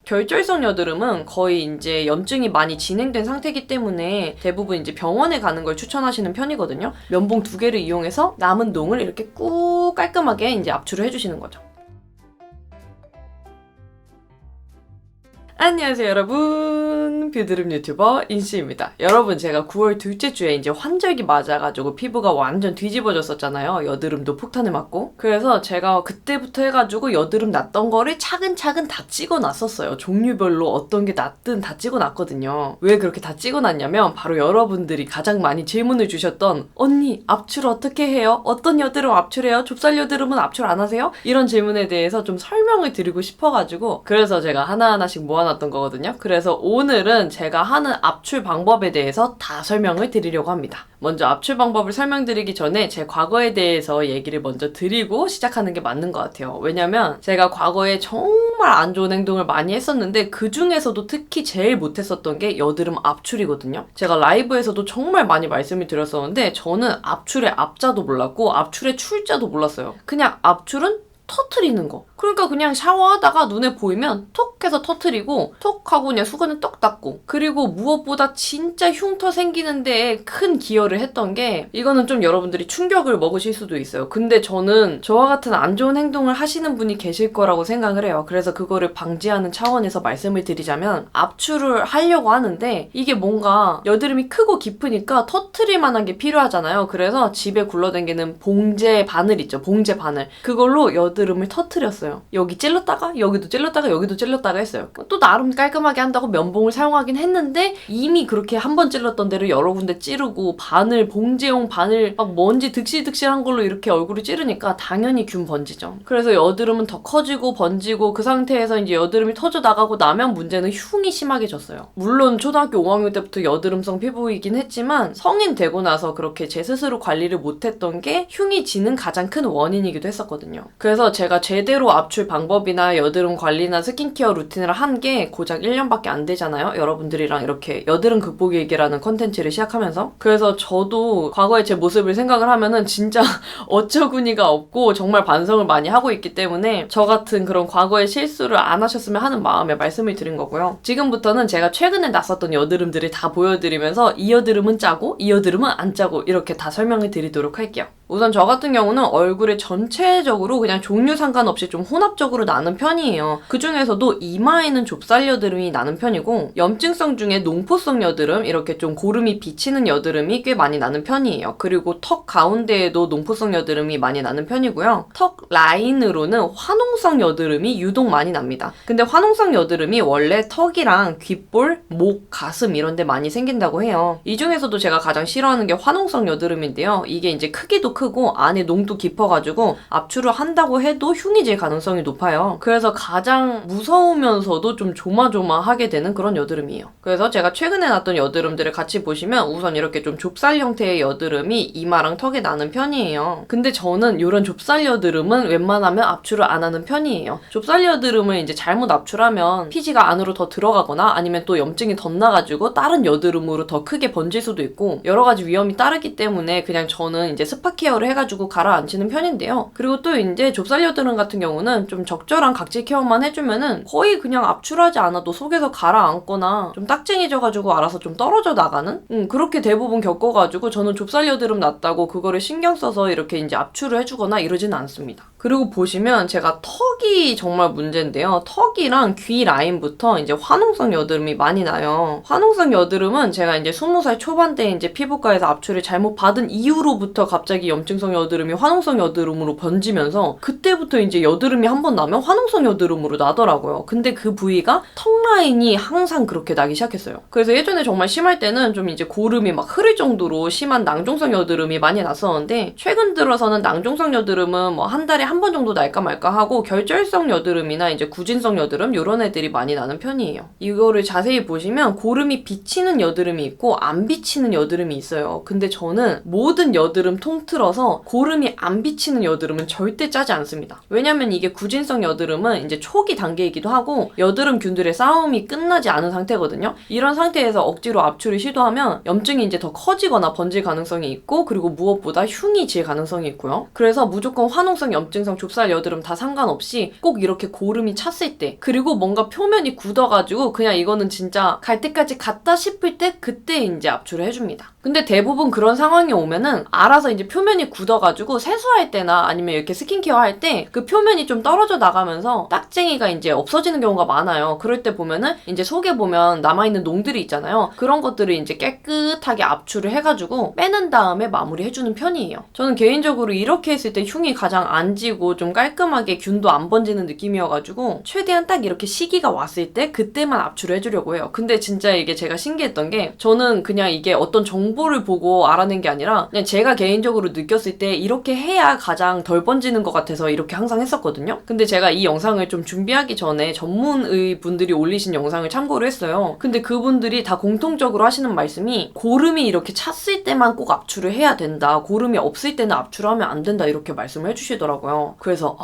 결절성 여드름은 거의 이제 염증이 많이 진행된 상태이기 때문에 대부분 이제 병원에 가는 걸 추천하시는 편이거든요. 면봉 2개를 이용해서 남은 농을 이렇게 꾹 깔끔하게 이제 압출을 해주시는 거죠. 안녕하세요 여러분, 뷰드름 유튜버 인씨입니다. 여러분, 제가 9월 둘째 주에 이제 환절기 맞아가지고 피부가 완전 뒤집어졌었잖아요. 여드름도 폭탄을 맞고. 그래서 제가 그때부터 해가지고 여드름 났던 거를 차근차근 다 찍어놨었어요. 종류별로 어떤 게 났든 다 찍어놨거든요. 왜 그렇게 다 찍어놨냐면 바로 여러분들이 가장 많이 질문을 주셨던 언니 압출 어떻게 해요? 어떤 여드름 압출해요? 좁쌀 여드름은 압출 안 하세요? 이런 질문에 대해서 좀 설명을 드리고 싶어가지고 그래서 제가 하나하나씩 모아놨던 거거든요. 그래서 오늘은 제가 하는 압출 방법에 대해서 다 설명을 드리려고 합니다. 먼저 압출 방법을 설명드리기 전에 제 과거에 대해서 얘기를 먼저 드리고 시작하는 게 맞는 것 같아요. 왜냐면 제가 과거에 정말 안 좋은 행동을 많이 했었는데 그 중에서도 특히 제일 못했었던 게 여드름 압출이거든요. 제가 라이브에서도 정말 많이 말씀을 드렸었는데 저는 압출의 압자도 몰랐고 압출의 출자도 몰랐어요. 그냥 압출은 터트리는 거. 그러니까 그냥 샤워하다가 눈에 보이면 톡 해서 터트리고 톡 하고 그냥 수건을 떡 닦고, 그리고 무엇보다 진짜 흉터 생기는 데에 큰 기여를 했던 게, 이거는 좀 여러분들이 충격을 먹으실 수도 있어요. 근데 저는 저와 같은 안 좋은 행동을 하시는 분이 계실 거라고 생각을 해요. 그래서 그거를 방지하는 차원에서 말씀을 드리자면, 압출을 하려고 하는데 이게 뭔가 여드름이 크고 깊으니까 터트릴 만한 게 필요하잖아요. 그래서 집에 굴러다니는 봉제 바늘 있죠. 봉제 바늘. 그걸로 여드름을 터트렸어요. 여기 찔렀다가 여기도 찔렀다가 여기도 찔렀다가 했어요. 또 나름 깔끔하게 한다고 면봉을 사용하긴 했는데 이미 그렇게 한 번 찔렀던 데를 여러 군데 찌르고 바늘, 봉제용 바늘 막 먼지 득실득실한 걸로 이렇게 얼굴을 찌르니까 당연히 균 번지죠. 그래서 여드름은 더 커지고 번지고, 그 상태에서 이제 여드름이 터져 나가고 나면 문제는 흉이 심하게 졌어요. 물론 초등학교 5학년 때부터 여드름성 피부이긴 했지만 성인 되고 나서 그렇게 제 스스로 관리를 못했던 게 흉이 지는 가장 큰 원인이기도 했었거든요. 그래서 제가 제대로 압출 방법이나 여드름 관리나 스킨케어 루틴을 한 게 고작 1년밖에 안 되잖아요. 여러분들이랑 이렇게 여드름 극복 얘기라는 컨텐츠를 시작하면서. 그래서 저도 과거의 제 모습을 생각을 하면은 진짜 어처구니가 없고 정말 반성을 많이 하고 있기 때문에 저 같은 그런 과거의 실수를 안 하셨으면 하는 마음에 말씀을 드린 거고요. 지금부터는 제가 최근에 났었던 여드름들을 다 보여드리면서 이 여드름은 짜고 이 여드름은 안 짜고 이렇게 다 설명을 드리도록 할게요. 우선 저 같은 경우는 얼굴에 전체적으로 그냥 종류 상관없이 좀 혼합적으로 나는 편이에요. 그 중에서도 이마에는 좁쌀 여드름이 나는 편이고, 염증성 중에 농포성 여드름, 이렇게 좀 고름이 비치는 여드름이 꽤 많이 나는 편이에요. 그리고 턱 가운데에도 농포성 여드름이 많이 나는 편이고요. 턱 라인으로는 화농성 여드름이 유독 많이 납니다. 근데 화농성 여드름이 원래 턱이랑 귓볼, 목, 가슴 이런 데 많이 생긴다고 해요. 이 중에서도 제가 가장 싫어하는 게 화농성 여드름인데요. 이게 이제 크기도 크고 안에 농도 깊어가지고 압출을 한다고 해도 흉이 질 가능성이 높아요. 그래서 가장 무서우면서도 좀 조마조마하게 되는 그런 여드름이에요. 그래서 제가 최근에 났던 여드름들을 같이 보시면 우선 이렇게 좀 좁쌀 형태의 여드름이 이마랑 턱에 나는 편이에요. 근데 저는 이런 좁쌀 여드름은 웬만하면 압출을 안 하는 편이에요. 좁쌀 여드름을 이제 잘못 압출하면 피지가 안으로 더 들어가거나 아니면 또 염증이 덧나가지고 다른 여드름으로 더 크게 번질 수도 있고 여러 가지 위험이 따르기 때문에 그냥 저는 이제 스파 케어를 해가지고 가라앉히는 편인데요. 그리고 또 이제 좁쌀 여드름 같은 경우는 좀 적절한 각질 케어만 해주면은 거의 그냥 압출하지 않아도 속에서 가라앉거나 좀 딱쟁이 져가지고 알아서 좀 떨어져 나가는? 그렇게 대부분 겪어가지고 저는 좁쌀 여드름 났다고 그거를 신경 써서 이렇게 이제 압출을 해주거나 이러지는 않습니다. 그리고 보시면 제가 턱이 정말 문제인데요. 턱이랑 귀 라인부터 이제 화농성 여드름이 많이 나요. 화농성 여드름은 제가 이제 20살 초반 때 이제 피부과에서 압출을 잘못 받은 이후로부터 갑자기 염증성 여드름이 화농성 여드름으로 번지면서 그때부터 이제 여드름이 한 번 나면 화농성 여드름으로 나더라고요. 근데 그 부위가 턱 라인이 항상 그렇게 나기 시작했어요. 그래서 예전에 정말 심할 때는 좀 이제 고름이 막 흐를 정도로 심한 낭종성 여드름이 많이 났었는데 최근 들어서는 낭종성 여드름은 뭐 한 달에 한 번 정도 날까 말까 하고 결절성 여드름이나 이제 구진성 여드름 이런 애들이 많이 나는 편이에요. 이거를 자세히 보시면 고름이 비치는 여드름이 있고 안 비치는 여드름이 있어요. 근데 저는 모든 여드름 통틀어서 고름이 안 비치는 여드름은 절대 짜지 않습니다. 왜냐면 이게 구진성 여드름은 이제 초기 단계이기도 하고 여드름균들의 싸움이 끝나지 않은 상태거든요. 이런 상태에서 억지로 압출을 시도하면 염증이 이제 더 커지거나 번질 가능성이 있고, 그리고 무엇보다 흉이 질 가능성이 있고요. 그래서 무조건 화농성 염증 염증성, 좁쌀, 여드름 다 상관없이 꼭 이렇게 고름이 찼을 때, 그리고 뭔가 표면이 굳어가지고 그냥 이거는 진짜 갈 때까지 갔다 싶을 때 그때 이제 압출을 해줍니다. 근데 대부분 그런 상황이 오면은 알아서 이제 표면이 굳어가지고 세수할 때나 아니면 이렇게 스킨케어 할 때 그 표면이 좀 떨어져 나가면서 딱쟁이가 이제 없어지는 경우가 많아요. 그럴 때 보면은 이제 속에 보면 남아있는 농들이 있잖아요. 그런 것들을 이제 깨끗하게 압출을 해가지고 빼는 다음에 마무리해주는 편이에요. 저는 개인적으로 이렇게 했을 때 흉이 가장 안 지고 좀 깔끔하게 균도 안 번지는 느낌이어가지고 최대한 딱 이렇게 시기가 왔을 때 그때만 압출을 해주려고 해요. 근데 진짜 이게 제가 신기했던 게 저는 그냥 이게 어떤 정보를 보고 알아낸 게 아니라 그냥 제가 개인적으로 느꼈을 때 이렇게 해야 가장 덜 번지는 것 같아서 이렇게 항상 했었거든요. 근데 제가 이 영상을 좀 준비하기 전에 전문의 분들이 올리신 영상을 참고를 했어요. 근데 그분들이 다 공통적으로 하시는 말씀이 고름이 이렇게 찼을 때만 꼭 압출을 해야 된다. 고름이 없을 때는 압출하면 안 된다. 이렇게 말씀을 해주시더라고요. 그래서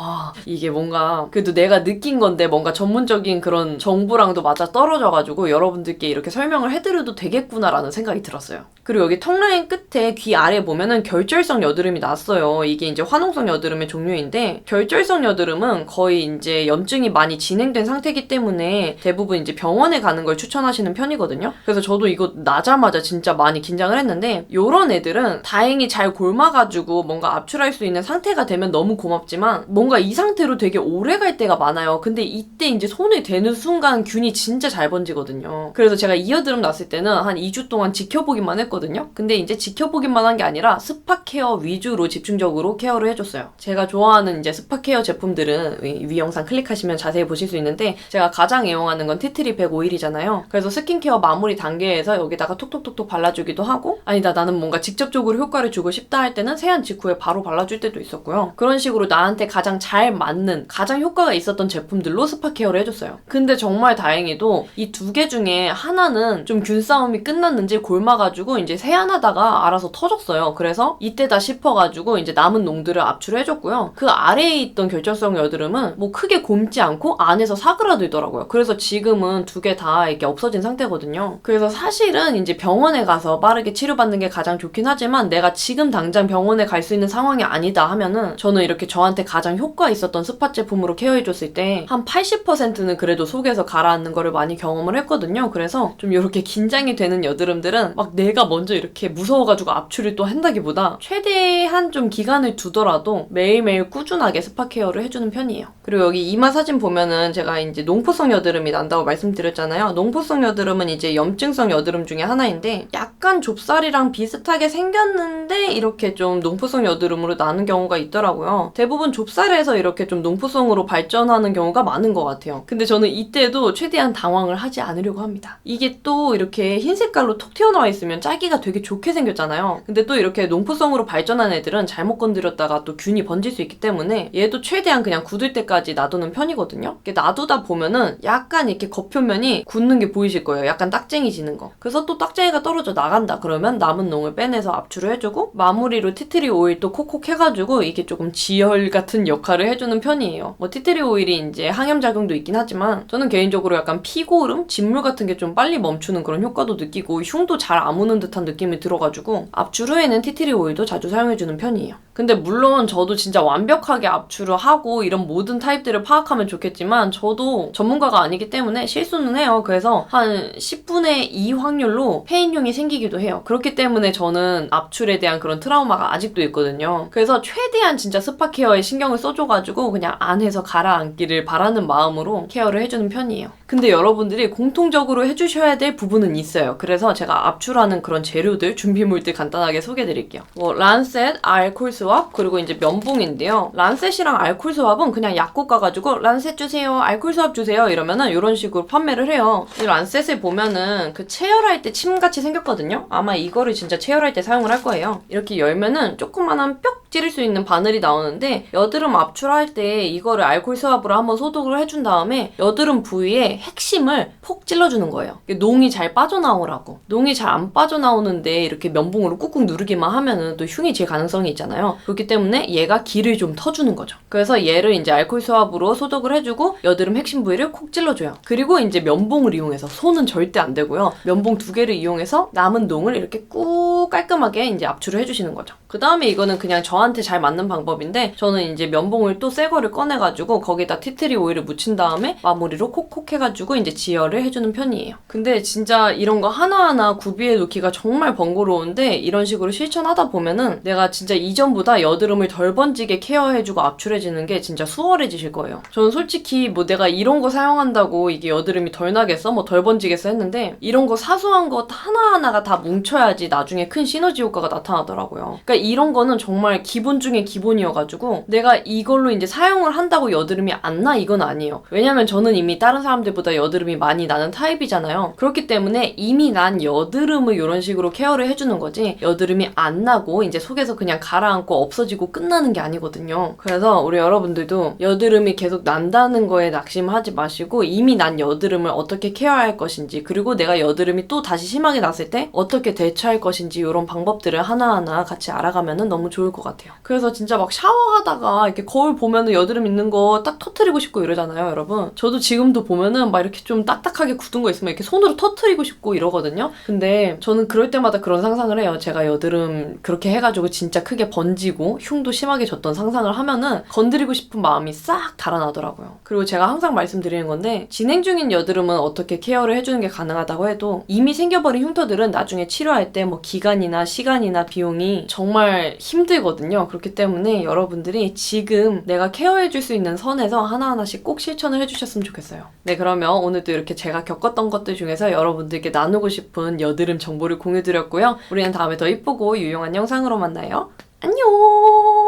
이게 뭔가 그래도 내가 느낀 건데 뭔가 전문적인 그런 정보랑도 맞아 떨어져가지고 여러분들께 이렇게 설명을 해드려도 되겠구나라는 생각이 들었어요. 그리고 여기 턱라인 끝에 귀 아래 보면은 결절성 여드름이 났어요. 이게 이제 화농성 여드름의 종류인데 결절성 여드름은 거의 이제 염증이 많이 진행된 상태이기 때문에 대부분 이제 병원에 가는 걸 추천하시는 편이거든요. 그래서 저도 이거 나자마자 진짜 많이 긴장을 했는데 요런 애들은 다행히 잘 골마가지고 뭔가 압출할 수 있는 상태가 되면 너무 고맙지만 뭔가 이 상태로 되게 오래 갈 때가 많아요. 근데 이때 이제 손을 대는 순간 균이 진짜 잘 번지거든요. 그래서 제가 이 여드름 났을 때는 한 2주 동안 지켜보기만 했거든요. 근데 이제 지켜보기만 한 게 아니라 스파 케어 위주로 집중적으로 케어를 해줬어요. 제가 좋아하는 이제 스파 케어 제품들은 위 영상 클릭하시면 자세히 보실 수 있는데 제가 가장 애용하는 건 티트리 100오일이잖아요. 그래서 스킨케어 마무리 단계에서 여기다가 톡톡톡톡 발라주기도 하고 아니다 나는 뭔가 직접적으로 효과를 주고 싶다 할 때는 세안 직후에 바로 발라줄 때도 있었고요. 그런 식으로 나한테 가장 잘 맞는 가장 효과가 있었던 제품들로 스파 케어를 해줬어요. 근데 정말 다행히도 이 두 개 중에 하나는 좀 균 싸움이 끝났는지 골마가지고 이제 세안하다가 알아서 터졌어요. 그래서 이때다 싶어가지고 이제 남은 농들을 압출을 해줬고요. 그 아래에 있던 결절성 여드름은 뭐 크게 곪지 않고 안에서 사그라들더라고요. 그래서 지금은 두 개 다 이렇게 없어진 상태거든요. 그래서 사실은 이제 병원에 가서 빠르게 치료받는 게 가장 좋긴 하지만 내가 지금 당장 병원에 갈 수 있는 상황이 아니다 하면은 저는 이렇게 저한테 가장 효과 있었던 스팟 제품으로 케어해줬을 때 한 80%는 그래도 속에서 가라앉는 거를 많이 경험을 했거든요. 그래서 좀 이렇게 긴장이 되는 여드름들은 막 내가 먼저 이렇게 무서워가지고 압출을 또 한다기보다 최대한 좀 기간을 두더라도 매일매일 꾸준하게 스파 케어를 해주는 편이에요. 그리고 여기 이마 사진 보면은 제가 이제 농포성 여드름이 난다고 말씀드렸잖아요. 농포성 여드름은 이제 염증성 여드름 중에 하나인데 약간 좁쌀이랑 비슷하게 생겼는데 이렇게 좀 농포성 여드름으로 나는 경우가 있더라고요. 대부분 좁쌀에서 이렇게 좀 농포성으로 발전하는 경우가 많은 것 같아요. 근데 저는 이때도 최대한 당황을 하지 않으려고 합니다. 이게 또 이렇게 흰 색깔로 톡 튀어나와 있으면 짜기가 되게 좋게 생겼잖아요. 근데 또 이렇게 농포성으로 발전한 애들은 잘못 건드렸다가 또 균이 번질 수 있기 때문에 얘도 최대한 그냥 굳을 때까지 놔두는 편이거든요. 이렇게 놔두다 보면은 약간 이렇게 겉표면이 굳는 게 보이실 거예요. 약간 딱쟁이 지는 거. 그래서 또 딱쟁이가 떨어져 나간다 그러면 남은 농을 빼내서 압출을 해주고 마무리로 티트리 오일 또 콕콕 해가지고 이게 조금 지혈 같은 역할을 해주는 편이에요. 뭐 티트리 오일이 이제 항염작용도 있긴 하지만 저는 개인적으로 약간 피고름, 진물 같은 게 좀 빨리 멈추는 그런 효과도 느끼고 흉도 잘 아무는 듯한 느낌이 들어가지고 압출 후에는 티트리 오일도 자주 사용해주는 편이에요. 근데 물론 저도 진짜 완벽하게 압출을 하고 이런 모든 타입들을 파악하면 좋겠지만 저도 전문가가 아니기 때문에 실수는 해요. 그래서 한 10분의 2 확률로 폐인흉이 생기기도 해요. 그렇기 때문에 저는 압출에 대한 그런 트라우마가 아직도 있거든요. 그래서 최대한 진짜 스파 케어에 신경을 써줘가지고 그냥 안에서 가라앉기를 바라는 마음으로 케어를 해주는 편이에요. 근데 여러분들이 공통적으로 해주셔야 될 부분은 있어요. 그래서 제가 압출하는 그런 재료들, 준비물들 간단하게 소개해드릴게요. 뭐 란셋, 알콜 스왑, 그리고 이제 면봉인데요. 란셋이랑 알콜 스왑은 그냥 약국 가가지고 란셋 주세요, 알콜 스왑 주세요 이러면은 이런 식으로 판매를 해요. 이 란셋을 보면은 그 체열할 때 침같이 생겼거든요. 아마 이거를 진짜 체열할 때 사용을 할 거예요. 이렇게 열면은 조그만한 뿅 찌를 수 있는 바늘이 나오는데 여드름 압출할 때 이거를 알콜 스왑으로 한번 소독을 해준 다음에 여드름 부위에 핵심을 폭 찔러주는 거예요. 농이 잘 빠져나오라고. 농이 잘 안 빠져나오는데 이렇게 면봉으로 꾹꾹 누르기만 하면은 또 흉이 질 가능성이 있잖아요. 그렇기 때문에 얘가 길을 좀 터주는 거죠. 그래서 얘를 이제 알콜 스왑으로 소독을 해주고 여드름 핵심 부위를 콕 찔러줘요. 그리고 이제 면봉을 이용해서 손은 절대 안 되고요. 면봉 2개를 이용해서 남은 농을 이렇게 꾹 깔끔하게 이제 압출을 해주시는 거죠. 그 다음에 이거는 그냥 저한테 저한테 잘 맞는 방법인데 저는 이제 면봉을 또 새 거를 꺼내가지고 거기다 티트리 오일을 묻힌 다음에 마무리로 콕콕 해가지고 이제 지혈을 해주는 편이에요. 근데 진짜 이런 거 하나하나 구비해 놓기가 정말 번거로운데 이런 식으로 실천하다 보면은 내가 진짜 이전보다 여드름을 덜 번지게 케어해주고 압출해주는 게 진짜 수월해지실 거예요. 저는 솔직히 뭐 내가 이런 거 사용한다고 이게 여드름이 덜 나겠어? 뭐 덜 번지겠어? 했는데 이런 거 사소한 것 하나하나가 다 뭉쳐야지 나중에 큰 시너지 효과가 나타나더라고요. 그러니까 이런 거는 정말 기본 중에 기본이어가지고 내가 이걸로 이제 사용을 한다고 여드름이 안 나? 이건 아니에요. 왜냐면 저는 이미 다른 사람들보다 여드름이 많이 나는 타입이잖아요. 그렇기 때문에 이미 난 여드름을 이런 식으로 케어를 해주는 거지 여드름이 안 나고 이제 속에서 그냥 가라앉고 없어지고 끝나는 게 아니거든요. 그래서 우리 여러분들도 여드름이 계속 난다는 거에 낙심하지 마시고 이미 난 여드름을 어떻게 케어할 것인지 그리고 내가 여드름이 또 다시 심하게 났을 때 어떻게 대처할 것인지 이런 방법들을 하나하나 같이 알아가면 너무 좋을 것 같아요. 그래서 진짜 막 샤워하다가 이렇게 거울 보면은 여드름 있는 거 딱 터트리고 싶고 이러잖아요, 여러분. 저도 지금도 보면은 막 이렇게 좀 딱딱하게 굳은 거 있으면 이렇게 손으로 터트리고 싶고 이러거든요. 근데 저는 그럴 때마다 그런 상상을 해요. 제가 여드름 그렇게 해가지고 진짜 크게 번지고 흉도 심하게 졌던 상상을 하면은 건드리고 싶은 마음이 싹 달아나더라고요. 그리고 제가 항상 말씀드리는 건데 진행 중인 여드름은 어떻게 케어를 해주는 게 가능하다고 해도 이미 생겨버린 흉터들은 나중에 치료할 때 뭐 기간이나 시간이나 비용이 정말 힘들거든요. 그렇기 때문에 여러분들이 지금 내가 케어해줄 수 있는 선에서 하나하나씩 꼭 실천을 해주셨으면 좋겠어요. 네, 그러면 오늘도 이렇게 제가 겪었던 것들 중에서 여러분들께 나누고 싶은 여드름 정보를 공유드렸고요. 우리는 다음에 더 이쁘고 유용한 영상으로 만나요. 안녕!